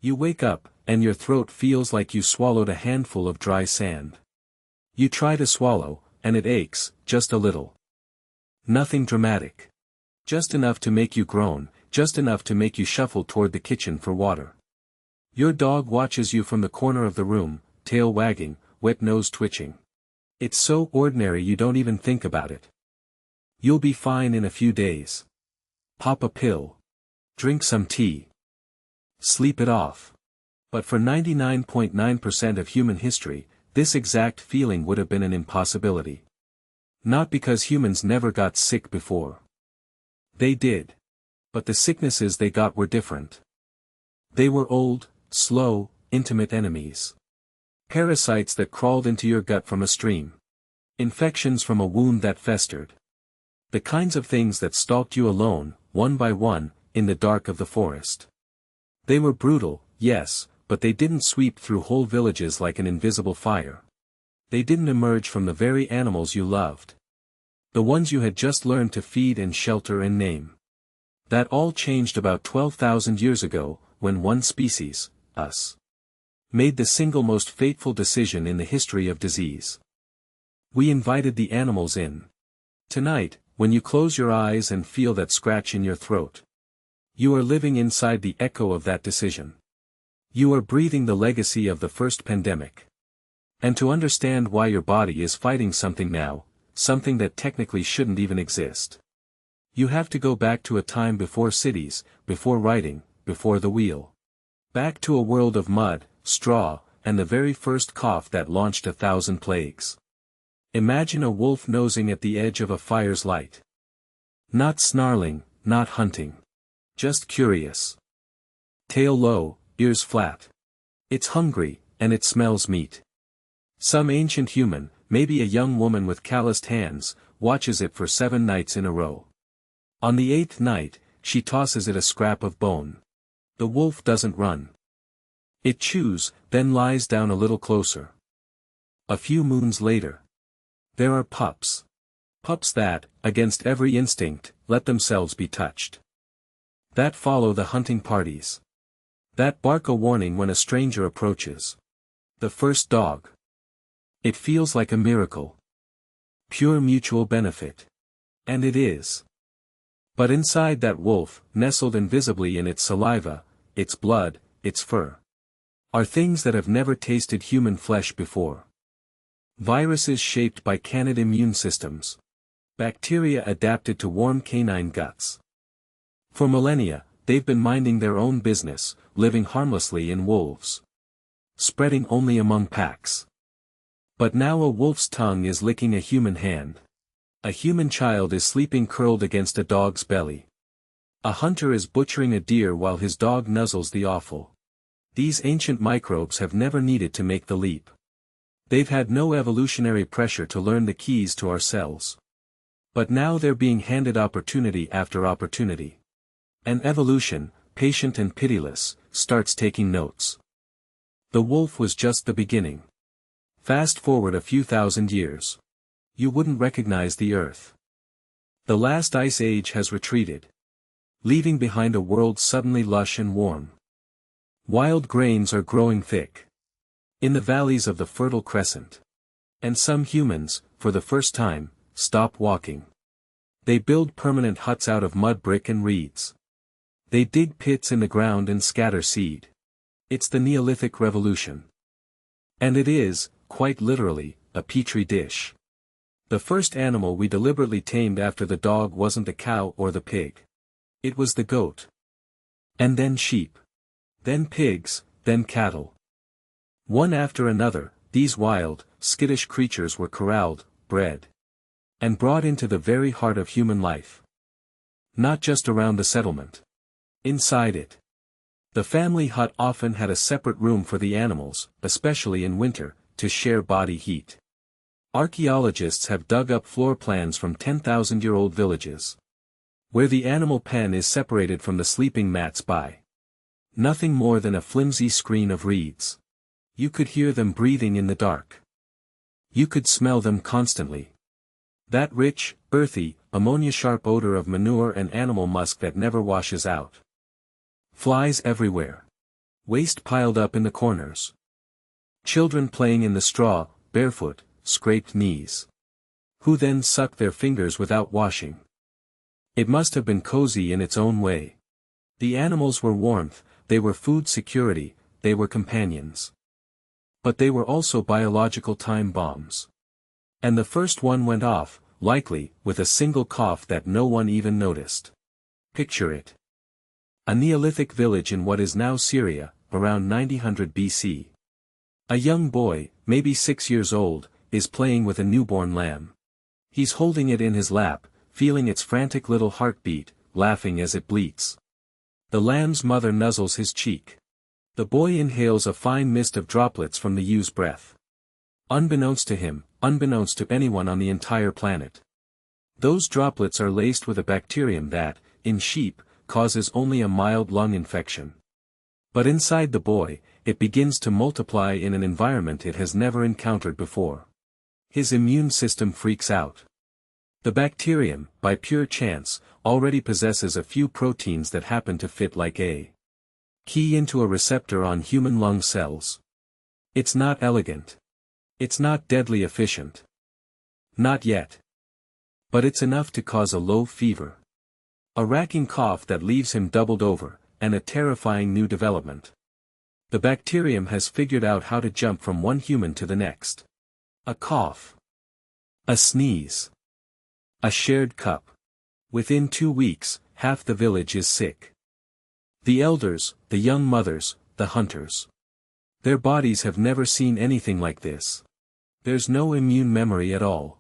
You wake up, and your throat feels like you swallowed a handful of dry sand. You try to swallow, and it aches, just a little. Nothing dramatic. Just enough to make you groan, just enough to make you shuffle toward the kitchen for water. Your dog watches you from the corner of the room, tail wagging, wet nose twitching. It's so ordinary you don't even think about it. You'll be fine in a few days. Pop a pill. Drink some tea. Sleep it off. But for 99.9% of human history, this exact feeling would have been an impossibility. Not because humans never got sick before. They did. But the sicknesses they got were different. They were old, slow, intimate enemies. Parasites that crawled into your gut from a stream. Infections from a wound that festered. The kinds of things that stalked you alone, one by one, in the dark of the forest. They were brutal, yes, but they didn't sweep through whole villages like an invisible fire. They didn't emerge from the very animals you loved. The ones you had just learned to feed and shelter and name. That all changed about 12,000 years ago, when one species, us, made the single most fateful decision in the history of disease. We invited the animals in. Tonight, when you close your eyes and feel that scratch in your throat, you are living inside the echo of that decision. You are breathing the legacy of the first pandemic. And to understand why your body is fighting something now, something that technically shouldn't even exist, you have to go back to a time before cities, before writing, before the wheel. Back to a world of mud, straw, and the very first cough that launched 1,000 plagues. Imagine a wolf nosing at the edge of a fire's light. Not snarling, not hunting. Just curious. Tail low, ears flat. It's hungry, and it smells meat. Some ancient human, maybe a young woman with calloused hands, watches it for 7 nights in a row. On the 8th night, she tosses it a scrap of bone. The wolf doesn't run. It chews, then lies down a little closer. A few moons later. There are pups. Pups that, against every instinct, let themselves be touched. That follow the hunting parties. That bark a warning when a stranger approaches. The first dog. It feels like a miracle. Pure mutual benefit. And it is. But inside that wolf, nestled invisibly in its saliva, its blood, its fur, are things that have never tasted human flesh before. Viruses shaped by canid immune systems. Bacteria adapted to warm canine guts. For millennia, they've been minding their own business, living harmlessly in wolves. Spreading only among packs. But now a wolf's tongue is licking a human hand. A human child is sleeping curled against a dog's belly. A hunter is butchering a deer while his dog nuzzles the offal. These ancient microbes have never needed to make the leap. They've had no evolutionary pressure to learn the keys to our cells. But now they're being handed opportunity after opportunity. And evolution, patient and pitiless, starts taking notes. The wolf was just the beginning. Fast forward a few thousand years. You wouldn't recognize the earth. The last ice age has retreated. Leaving behind a world suddenly lush and warm. Wild grains are growing thick. In the valleys of the Fertile Crescent. And some humans, for the first time, stop walking. They build permanent huts out of mud brick and reeds. They dig pits in the ground and scatter seed. It's the Neolithic Revolution. And it is, quite literally, a petri dish. The first animal we deliberately tamed after the dog wasn't the cow or the pig. It was the goat. And then sheep. Then pigs, then cattle. One after another, these wild, skittish creatures were corralled, bred, and brought into the very heart of human life. Not just around the settlement. Inside it. The family hut often had a separate room for the animals, especially in winter, to share body heat. Archaeologists have dug up floor plans from 10,000-year-old villages, where the animal pen is separated from the sleeping mats by nothing more than a flimsy screen of reeds. You could hear them breathing in the dark. You could smell them constantly. That rich, earthy, ammonia-sharp odor of manure and animal musk that never washes out. Flies everywhere. Waste piled up in the corners. Children playing in the straw, barefoot, scraped knees. Who then sucked their fingers without washing. It must have been cozy in its own way. The animals were warmth, they were food security, they were companions. But they were also biological time bombs. And the first one went off, likely, with a single cough that no one even noticed. Picture it. A Neolithic village in what is now Syria, around 900 BC. A young boy, maybe 6 years old, is playing with a newborn lamb. He's holding it in his lap, feeling its frantic little heartbeat, laughing as it bleats. The lamb's mother nuzzles his cheek. The boy inhales a fine mist of droplets from the ew's breath. Unbeknownst to him, unbeknownst to anyone on the entire planet. Those droplets are laced with a bacterium that, in sheep, causes only a mild lung infection. But inside the boy, it begins to multiply in an environment it has never encountered before. His immune system freaks out. The bacterium, by pure chance, already possesses a few proteins that happen to fit like a key into a receptor on human lung cells. It's not elegant. It's not deadly efficient. Not yet. But it's enough to cause a low fever. A racking cough that leaves him doubled over, and a terrifying new development. The bacterium has figured out how to jump from one human to the next. A cough. A sneeze. A shared cup. Within 2 weeks, half the village is sick. The elders, the young mothers, the hunters. Their bodies have never seen anything like this. There's no immune memory at all.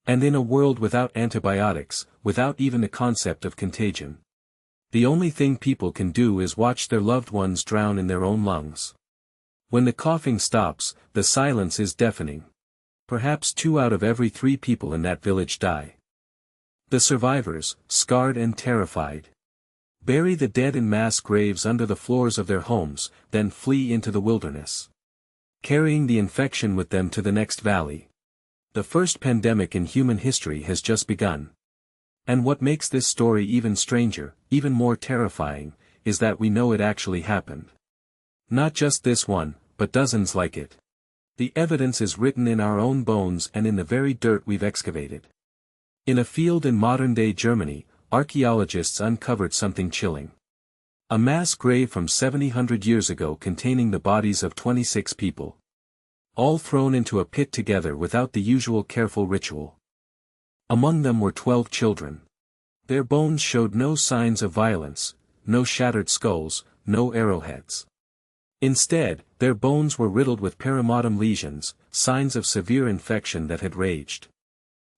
And in a world without antibiotics, without even the concept of contagion. The only thing people can do is watch their loved ones drown in their own lungs. When the coughing stops, the silence is deafening. Perhaps 2 out of every 3 people in that village die. The survivors, scarred and terrified, bury the dead in mass graves under the floors of their homes, then flee into the wilderness, carrying the infection with them to the next valley. The first pandemic in human history has just begun. And what makes this story even stranger, even more terrifying, is that we know it actually happened. Not just this one, but dozens like it. The evidence is written in our own bones and in the very dirt we've excavated. In a field in modern-day Germany, archaeologists uncovered something chilling. A mass grave from 700 years ago containing the bodies of 26 people. All thrown into a pit together without the usual careful ritual. Among them were 12 children. Their bones showed no signs of violence, no shattered skulls, no arrowheads. Instead, their bones were riddled with perimortem lesions, signs of severe infection that had raged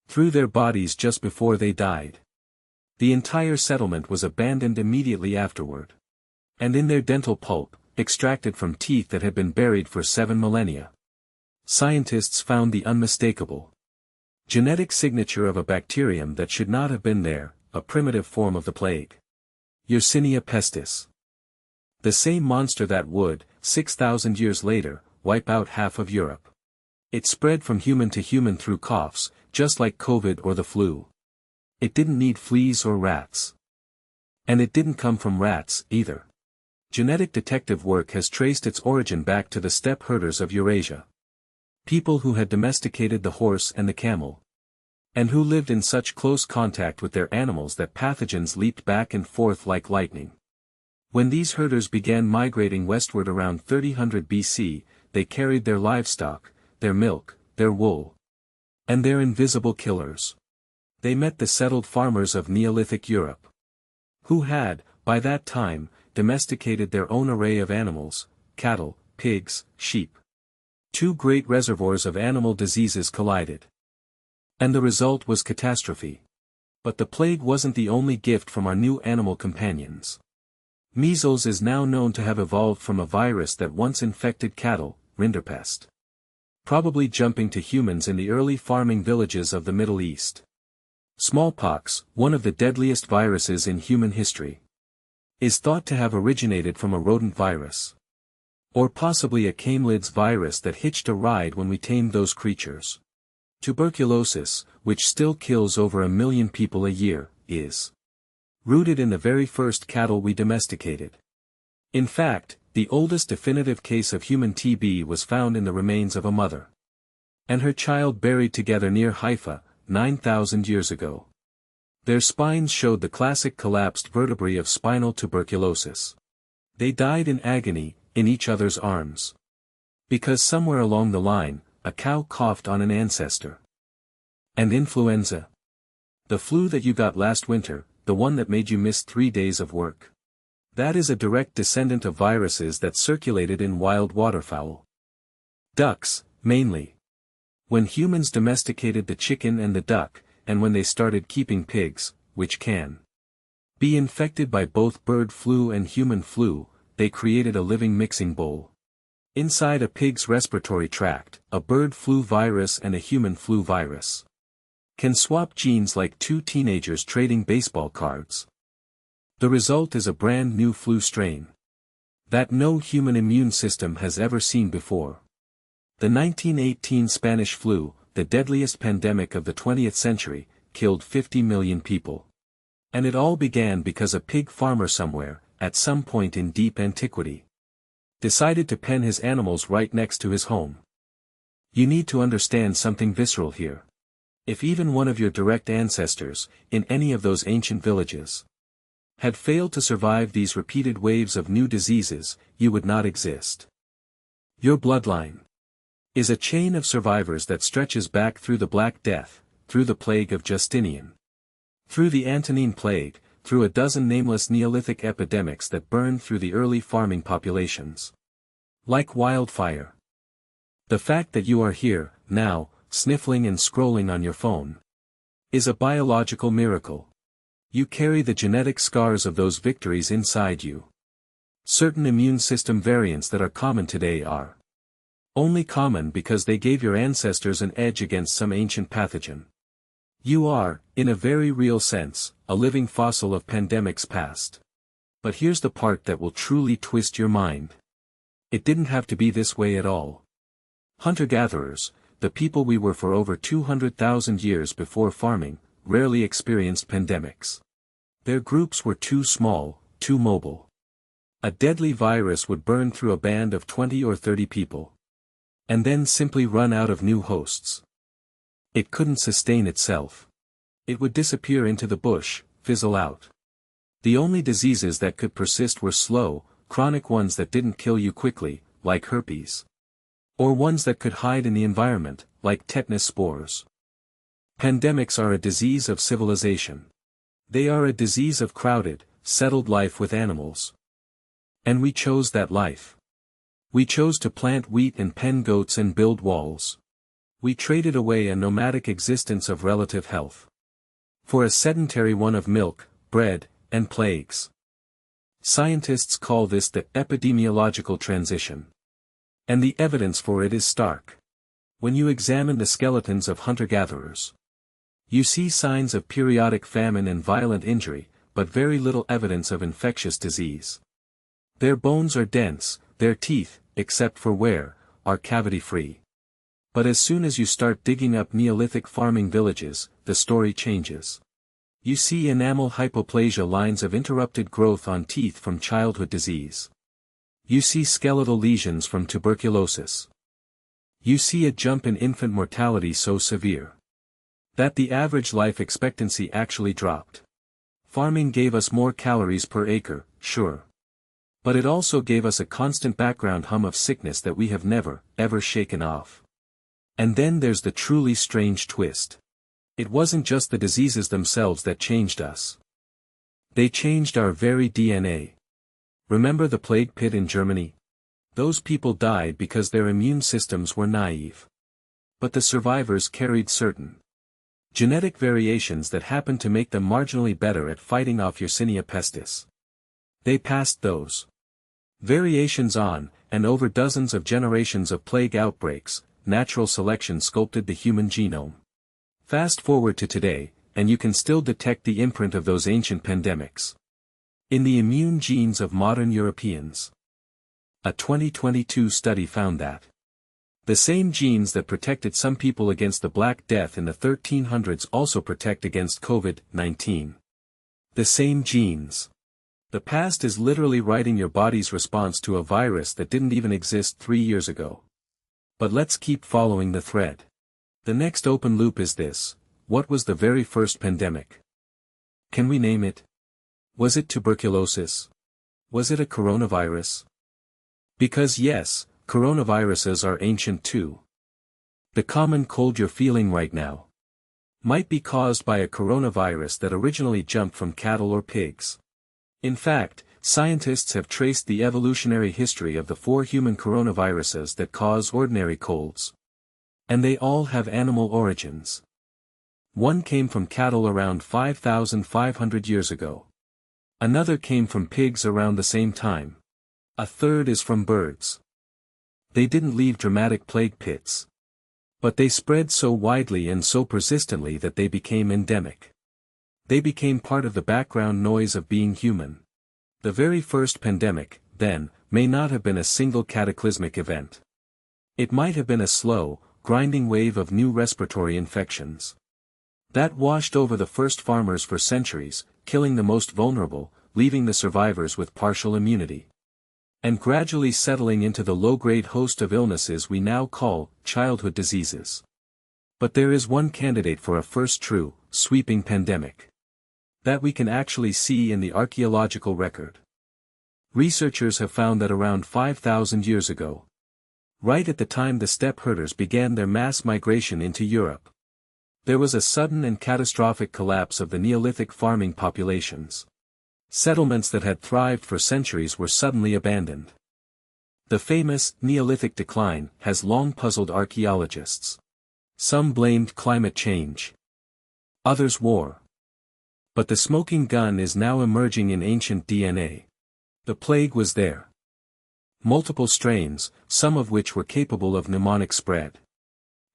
through their bodies just before they died. The entire settlement was abandoned immediately afterward. And in their dental pulp, extracted from teeth that had been buried for 7 millennia, scientists found the unmistakable genetic signature of a bacterium that should not have been there, a primitive form of the plague. Yersinia pestis. The same monster that would, 6,000 years later, wipe out half of Europe. It spread from human to human through coughs, just like COVID or the flu. It didn't need fleas or rats. And it didn't come from rats, either. Genetic detective work has traced its origin back to the steppe herders of Eurasia. People who had domesticated the horse and the camel. And who lived in such close contact with their animals that pathogens leaped back and forth like lightning. When these herders began migrating westward around 3000 BC, they carried their livestock, their milk, their wool, and their invisible killers. They met the settled farmers of Neolithic Europe, who had, by that time, domesticated their own array of animals, cattle, pigs, sheep. 2 great reservoirs of animal diseases collided. And the result was catastrophe. But the plague wasn't the only gift from our new animal companions. Measles is now known to have evolved from a virus that once infected cattle, rinderpest. Probably jumping to humans in the early farming villages of the Middle East. Smallpox, one of the deadliest viruses in human history, is thought to have originated from a rodent virus. Or possibly a camelids virus that hitched a ride when we tamed those creatures. Tuberculosis, which still kills over 1 million people a year, is rooted in the very first cattle we domesticated. In fact, The oldest definitive case of human TB was found in the remains of a mother and her child buried together near Haifa, 9,000 years ago. Their spines showed the classic collapsed vertebrae of spinal tuberculosis. They died in agony, in each other's arms. Because somewhere along the line, a cow coughed on an ancestor. And influenza? The flu that you got last winter, the one that made you miss 3 days of work. That is a direct descendant of viruses that circulated in wild waterfowl. Ducks, mainly. When humans domesticated the chicken and the duck, and when they started keeping pigs, which can be infected by both bird flu and human flu, they created a living mixing bowl. Inside a pig's respiratory tract, a bird flu virus and a human flu virus can swap genes like two teenagers trading baseball cards. The result is a brand new flu strain that no human immune system has ever seen before. The 1918 Spanish flu, the deadliest pandemic of the 20th century, killed 50 million people. And it all began because a pig farmer somewhere, at some point in deep antiquity, decided to pen his animals right next to his home. You need to understand something visceral here. If even one of your direct ancestors, in any of those ancient villages, had failed to survive these repeated waves of new diseases, you would not exist. Your bloodline is a chain of survivors that stretches back through the Black Death, through the plague of Justinian, through the Antonine Plague, through a dozen nameless Neolithic epidemics that burned through the early farming populations like wildfire. The fact that you are here, now, sniffling and scrolling on your phone, is a biological miracle. You carry the genetic scars of those victories inside you. Certain immune system variants that are common today are only common because they gave your ancestors an edge against some ancient pathogen. You are, in a very real sense, a living fossil of pandemics past. But here's the part that will truly twist your mind. It didn't have to be this way at all. Hunter-gatherers, the people we were for over 200,000 years before farming, rarely experienced pandemics. Their groups were too small, too mobile. A deadly virus would burn through a band of 20 or 30 people, and then simply run out of new hosts. It couldn't sustain itself. It would disappear into the bush, fizzle out. The only diseases that could persist were slow, chronic ones that didn't kill you quickly, like herpes. Or ones that could hide in the environment, like tetanus spores. Pandemics are a disease of civilization. They are a disease of crowded, settled life with animals. And we chose that life. We chose to plant wheat and pen goats and build walls. We traded away a nomadic existence of relative health for a sedentary one of milk, bread, and plagues. Scientists call this the epidemiological transition. And the evidence for it is stark. When you examine the skeletons of hunter-gatherers, you see signs of periodic famine and violent injury, but very little evidence of infectious disease. Their bones are dense, their teeth, except for wear, are cavity-free. But as soon as you start digging up Neolithic farming villages, the story changes. You see enamel hypoplasia, lines of interrupted growth on teeth from childhood disease. You see skeletal lesions from tuberculosis. You see a jump in infant mortality so severe that the average life expectancy actually dropped. Farming gave us more calories per acre, sure. But it also gave us a constant background hum of sickness that we have never, ever shaken off. And then there's the truly strange twist. It wasn't just the diseases themselves that changed us. They changed our very DNA. Remember the plague pit in Germany? Those people died because their immune systems were naive. But the survivors carried certain genetic variations that happened to make them marginally better at fighting off Yersinia pestis. They passed those variations on, and over dozens of generations of plague outbreaks, natural selection sculpted the human genome. Fast forward to today, and you can still detect the imprint of those ancient pandemics in the immune genes of modern Europeans. A 2022 study found that the same genes that protected some people against the Black Death in the 1300s also protect against COVID-19. The same genes. The past is literally writing your body's response to a virus that didn't even exist 3 years ago. But let's keep following the thread. The next open loop is this: what was the very first pandemic? Can we name it? Was it tuberculosis? Was it a coronavirus? Because yes, coronaviruses are ancient too. The common cold you're feeling right now might be caused by a coronavirus that originally jumped from cattle or pigs. In fact, scientists have traced the evolutionary history of the 4 human coronaviruses that cause ordinary colds. And they all have animal origins. One came from cattle around 5,500 years ago. Another came from pigs around the same time. A third is from birds. They didn't leave dramatic plague pits. But they spread so widely and so persistently that they became endemic. They became part of the background noise of being human. The very first pandemic, then, may not have been a single cataclysmic event. It might have been a slow, grinding wave of new respiratory infections that washed over the first farmers for centuries, killing the most vulnerable, leaving the survivors with partial immunity, and gradually settling into the low-grade host of illnesses we now call childhood diseases. But there is one candidate for a first true, sweeping pandemic that we can actually see in the archaeological record. Researchers have found that around 5,000 years ago, right at the time the steppe herders began their mass migration into Europe, there was a sudden and catastrophic collapse of the Neolithic farming populations. Settlements that had thrived for centuries were suddenly abandoned. The famous Neolithic decline has long puzzled archaeologists. Some blamed climate change. Others war. But the smoking gun is now emerging in ancient DNA. The plague was there. Multiple strains, some of which were capable of pneumonic spread.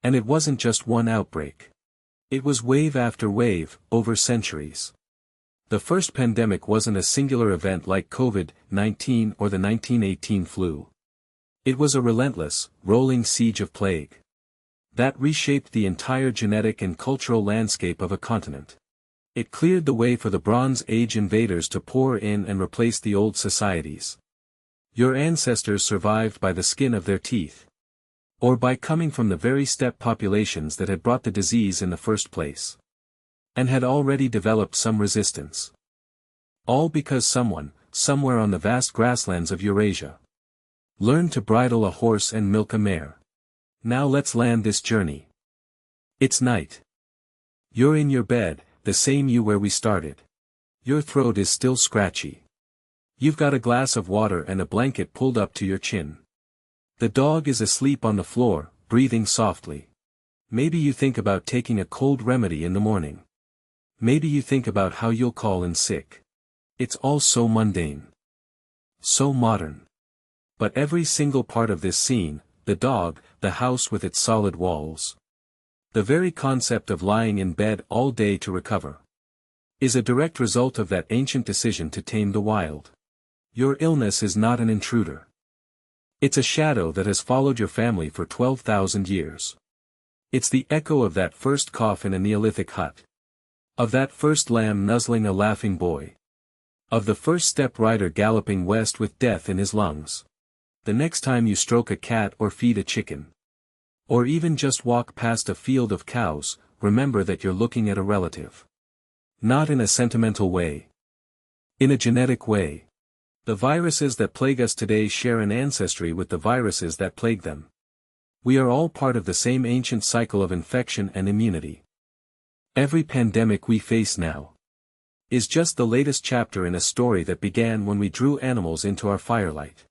And it wasn't just one outbreak. It was wave after wave, over centuries. The first pandemic wasn't a singular event like COVID-19 or the 1918 flu. It was a relentless, rolling siege of plague that reshaped the entire genetic and cultural landscape of a continent. It cleared the way for the Bronze Age invaders to pour in and replace the old societies. Your ancestors survived by the skin of their teeth, or by coming from the very steppe populations that had brought the disease in the first place, and had already developed some resistance. All because someone, somewhere on the vast grasslands of Eurasia, learned to bridle a horse and milk a mare. Now let's land this journey. It's night. You're in your bed, the same you where we started. Your throat is still scratchy. You've got a glass of water and a blanket pulled up to your chin. The dog is asleep on the floor, breathing softly. Maybe you think about taking a cold remedy in the morning. Maybe you think about how you'll call in sick. It's all so mundane. So modern. But every single part of this scene, the dog, the house with its solid walls, the very concept of lying in bed all day to recover, is a direct result of that ancient decision to tame the wild. Your illness is not an intruder. It's a shadow that has followed your family for 12,000 years. It's the echo of that first cough in a Neolithic hut, of that first lamb nuzzling a laughing boy, of the first steppe rider galloping west with death in his lungs. The next time you stroke a cat or feed a chicken, or even just walk past a field of cows, remember that you're looking at a relative. Not in a sentimental way. In a genetic way. The viruses that plague us today share an ancestry with the viruses that plague them. We are all part of the same ancient cycle of infection and immunity. Every pandemic we face now is just the latest chapter in a story that began when we drew animals into our firelight.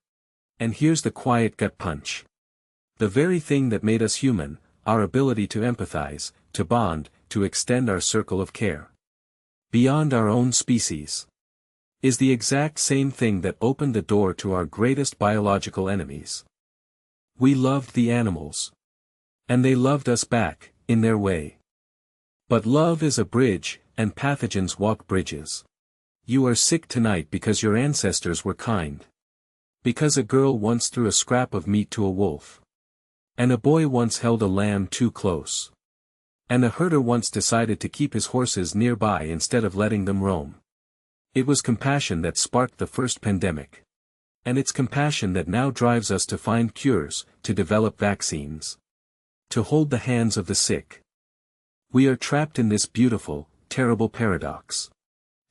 And here's the quiet gut punch. The very thing that made us human, our ability to empathize, to bond, to extend our circle of care beyond our own species, is the exact same thing that opened the door to our greatest biological enemies. We loved the animals. And they loved us back, in their way. But love is a bridge, and pathogens walk bridges. You are sick tonight because your ancestors were kind. Because a girl once threw a scrap of meat to a wolf. And a boy once held a lamb too close. And a herder once decided to keep his horses nearby instead of letting them roam. It was compassion that sparked the first pandemic. And it's compassion that now drives us to find cures, to develop vaccines. To hold the hands of the sick. We are trapped in this beautiful, terrible paradox.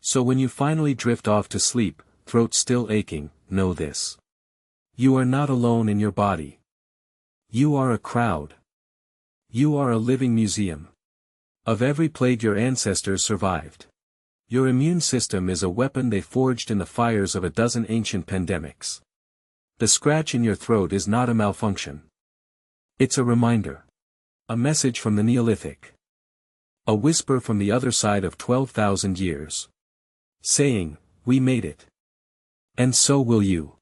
So when you finally drift off to sleep, throat still aching, know this. You are not alone in your body. You are a crowd. You are a living museum. Of every plague your ancestors survived. Your immune system is a weapon they forged in the fires of a dozen ancient pandemics. The scratch in your throat is not a malfunction. It's a reminder. A message from the Neolithic. A whisper from the other side of 12,000 years. Saying, we made it. And so will you.